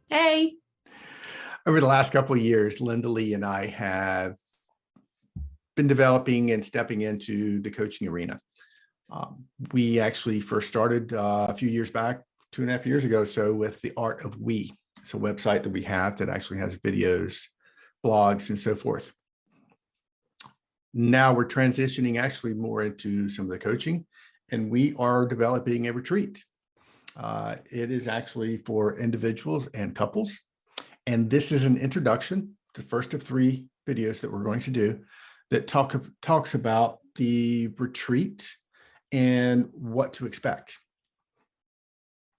Hey. Over the last couple of years, Lindalee and I have been developing and stepping into the coaching arena. We actually first started a few years back, 2.5 years ago, so with the Art of We. It's a website that we have that actually has videos, blogs, and so forth. Now we're transitioning actually more into some of the coaching, and we are developing a retreat. It is actually for individuals and couples. And this is an introduction, the first of 3 videos that we're going to do that talks about the retreat and what to expect.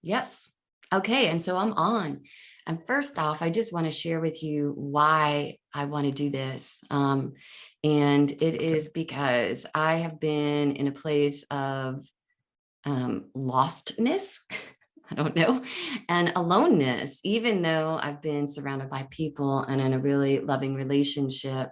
Yes. Okay. And so I'm on. And first off, I just want to share with you why I want to do this. And it is because I have been in a place of lostness. I don't know, and aloneness, even though I've been surrounded by people and in a really loving relationship.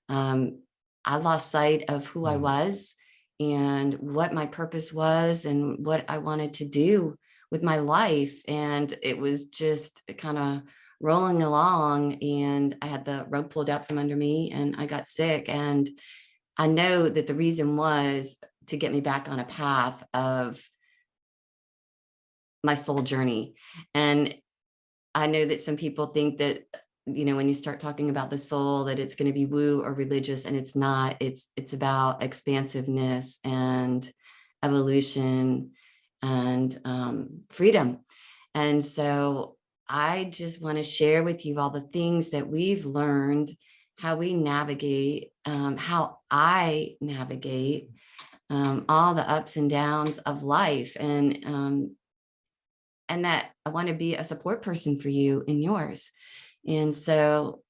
I lost sight of who I was and what my purpose was and what I wanted to do with my life. And it was just kind of rolling along, and I had the rug pulled out from under me and I got sick. And I know that the reason was to get me back on a path of my soul journey. And I know that some people think that, when you start talking about the soul, that it's going to be woo or religious, and it's not. It's about expansiveness and evolution and freedom. And so I just want to share with you all the things that we've learned, how we navigate, how I navigate all the ups and downs of life, and that I want to be a support person for you in yours. And so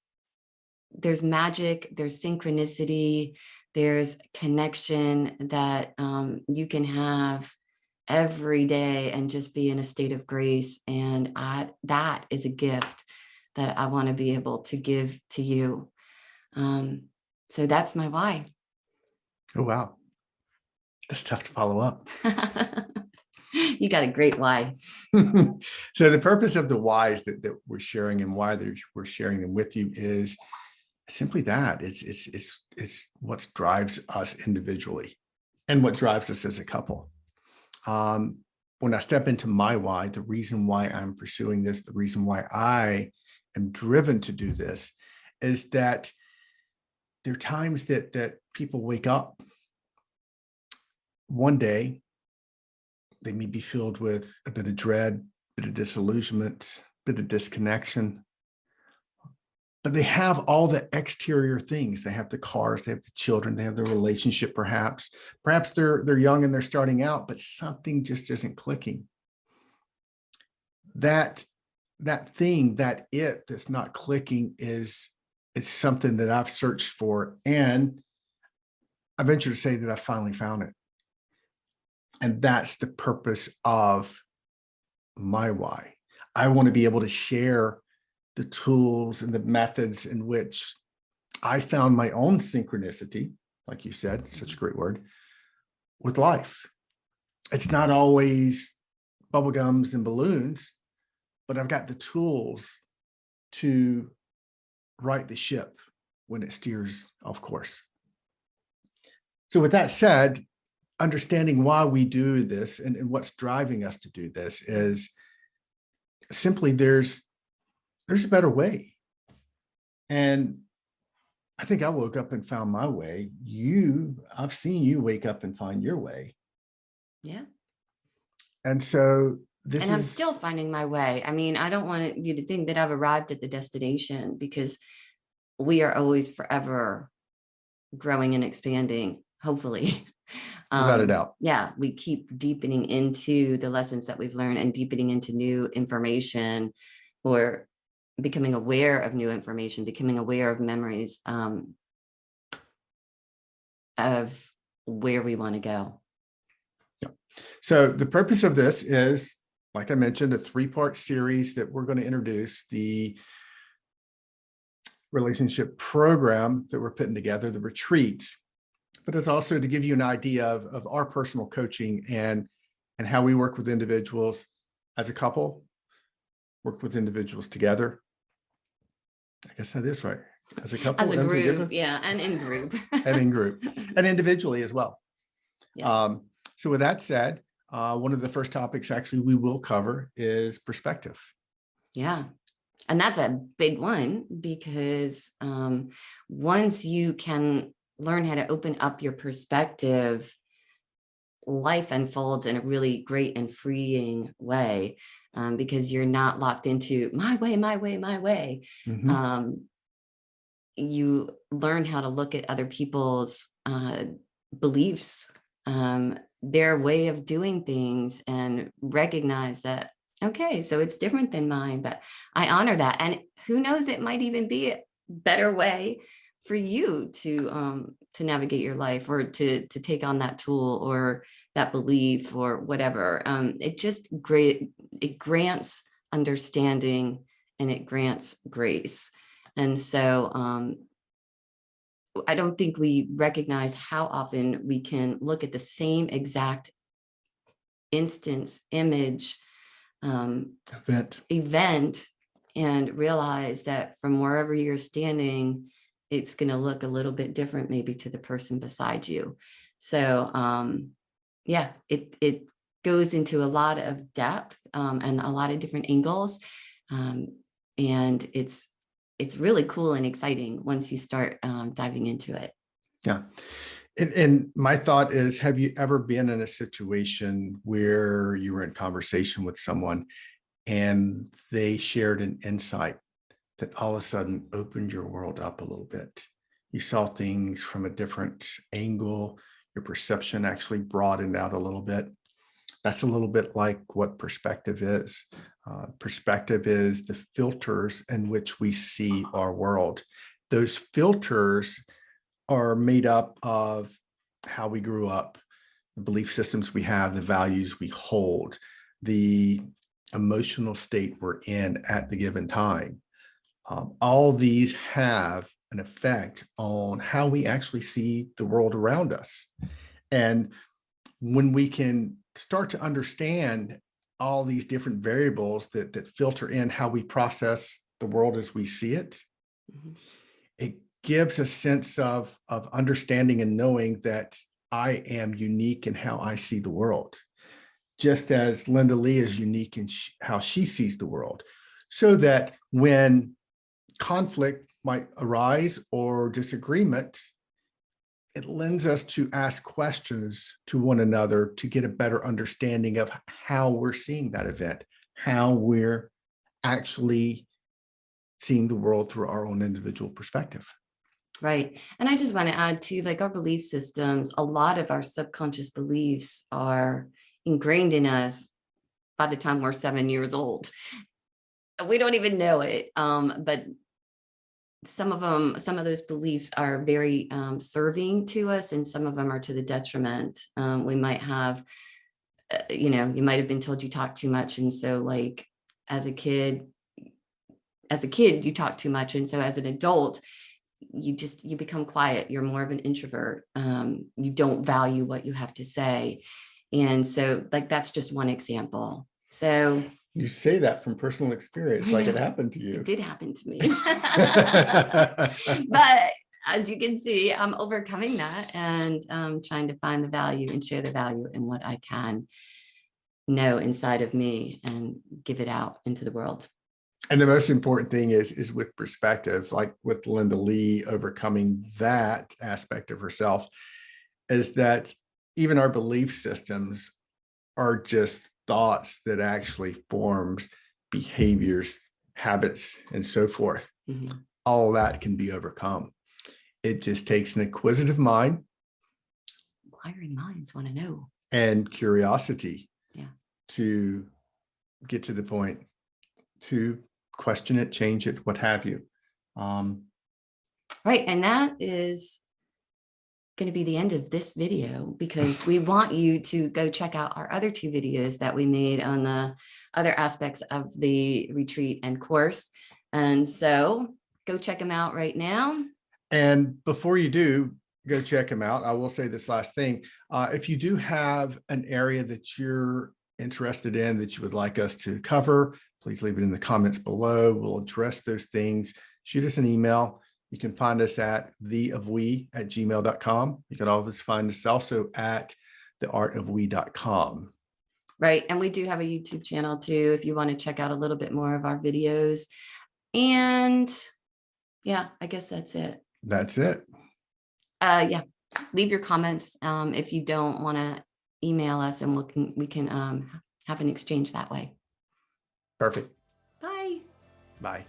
there's magic, there's synchronicity, there's connection that you can have every day and just be in a state of grace. And that is a gift that I want to be able to give to you. So that's my why. Oh, wow. That's tough to follow up. You got a great why. So the purpose of the whys that we're sharing and why we're sharing them with you is simply that it's what drives us individually and what drives us as a couple. When I step into my why, the reason why I'm pursuing this, the reason why I am driven to do this is that there are times that people wake up one day. They may be filled with a bit of dread, a bit of disillusionment, a bit of disconnection. But they have all the exterior things. They have the cars, they have the children, they have the relationship, perhaps. Perhaps they're young and they're starting out, but something just isn't clicking. That thing, that's not clicking is something that I've searched for. And I venture to say that I finally found it. And that's the purpose of my why. I want to be able to share the tools and the methods in which I found my own synchronicity, like you said, such a great word, with life. It's not always bubblegums and balloons, but I've got the tools to right the ship when it steers off course. So with that said, understanding why we do this and what's driving us to do this is simply there's a better way. And I think I woke up and found my way. I've seen you wake up and find your way. Yeah. And so And I'm still finding my way. I mean, I don't want you to think that I've arrived at the destination, because we are always forever growing and expanding, hopefully. Without a doubt. Yeah, we keep deepening into the lessons that we've learned and deepening into new information, or becoming aware of new information, becoming aware of memories of where we want to go. So the purpose of this is, like I mentioned, a 3-part series that we're going to introduce the relationship program that we're putting together, the retreat, but it's also to give you an idea of our personal coaching and how we work with individuals as a couple, work with individuals together. I guess that is right. As a couple As a and group, together yeah, and in group. and in group and individually as well. Yeah. So with that said, one of the first topics actually we will cover is perspective. Yeah. And that's a big one because once you can learn how to open up your perspective, life unfolds in a really great and freeing way, because you're not locked into my way, my way, my way. Mhm. You learn how to look at other people's beliefs, their way of doing things, and recognize that, okay, so it's different than mine, but I honor that. And who knows, it might even be a better way for you to navigate your life, or to take on that tool or that belief or whatever. It just great, it grants understanding and it grants grace. And so I don't think we recognize how often we can look at the same exact instance, image, Event. event, and realize that from wherever you're standing, it's going to look a little bit different maybe to the person beside you. So yeah, it goes into a lot of depth, and a lot of different angles. And it's really cool and exciting once you start diving into it. Yeah. And my thought is, have you ever been in a situation where you were in conversation with someone and they shared an insight that all of a sudden opened your world up a little bit? You saw things from a different angle. Your perception actually broadened out a little bit. That's a little bit like what perspective is. Perspective is the filters in which we see our world. Those filters are made up of how we grew up, the belief systems we have, the values we hold, the emotional state we're in at the given time. All these have an effect on how we actually see the world around us. And when we can start to understand all these different variables that filter in how we process the world as we see it, Mhm. it gives a sense of understanding and knowing that I am unique in how I see the world, just as Lindalee is unique in how she sees the world. So that when conflict might arise or disagreement, it lends us to ask questions to one another to get a better understanding of how we're seeing that event, how we're actually seeing the world through our own individual perspective. Right. And I just want to add to, like, our belief systems, a lot of our subconscious beliefs are ingrained in us by the time we're 7 years old. We don't even know it. But some of them, some of those beliefs are very serving to us, and some of them are to the detriment. We might have, you might have been told you talk too much. And so, like, as a kid, you talk too much. And so as an adult, you become quiet. You're more of an introvert. You don't value what you have to say. And so, like, that's just one example. So You say that from personal experience, I like it know happened to it you. did happen to me. But as you can see, I'm overcoming that, and trying to find the value and share the value in what I can know inside of me and give it out into the world. And the most important thing is with perspective, like with Lindalee overcoming that aspect of herself, is that even our belief systems are just thoughts that actually forms behaviors, habits, and so forth. Mhm. All of that can be overcome. It just takes an inquisitive mind Inquiring minds want to know. and curiosity Yeah. to get to the point to question it, change it, what have you. Right. And that is going to be the end of this video, because we want you to go check out our other two videos that we made on the other aspects of the retreat and course. And so go check them out right now. And before you do go check them out, I will say this last thing. If you do have an area that you're interested in that you would like us to cover, please leave it in the comments below. We'll address those things. Shoot us an email. You can find us at theofwe@gmail.com. You can always find us also at theartofwe.com. Right. And we do have a YouTube channel too, if you want to check out a little bit more of our videos. And yeah, I guess that's it. That's it. Yeah. Leave your comments if you don't want to email us, and we can have an exchange that way. Perfect. Bye. Bye.